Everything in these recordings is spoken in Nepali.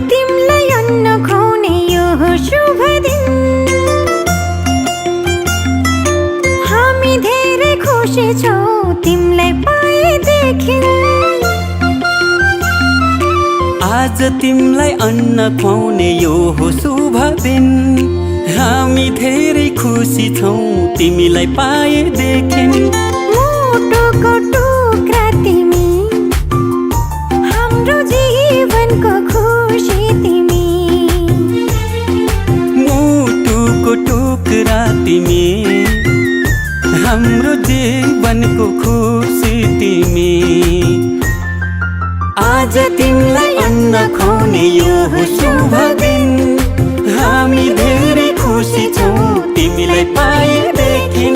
तिमलाई अन्न खुवाउने यो शुभ दिन हामी धेरै खुसी छौं तिमलाई पाएदेखि। आज तिमलाई अन्न खुवाउने यो हो शुभ दिन हामी धेरै खुसी छौं तिमीलाई पाएदेखि। मुटुको टुक्रा तिमी हाम्रो जीवनको खुसी तिमी। मुटुको टुक्रा तिमी हाम्रो जीवनको खुसी तिमी। आज तिमलाई अन्न खुवाउने यो हो शुभ दिन हामी धेरै खुसी छौं तिमीलाई पाएदेखि।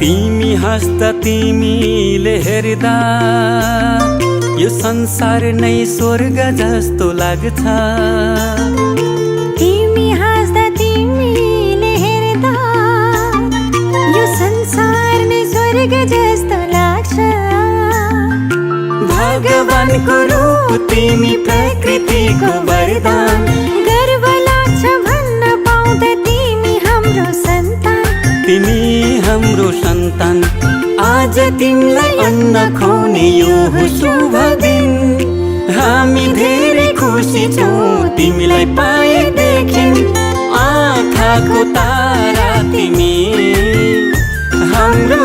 तिमी हाँस्दा तिमीले हेर्दा यो संसार नै स्वर्ग जस्तो लाग्छ। तिमी हाँस्दा तिमीले हेर्दा यो संसार नै स्वर्ग जस्तो लाग्छ। भगवानको रूप तिमी प्रकृतिको वरदान गर्व लाग्छ भन्न पाउँदा तिमी हाम्रो सन्तान। तिमी हाम्रो सन्तान आज तिमीलाई अन्न खुवाउने यो हो शुभ दिन हामी धेरै खुसी छौं तिमीलाई पाएदेखि। आँखाको तारा तिमी हाम्रो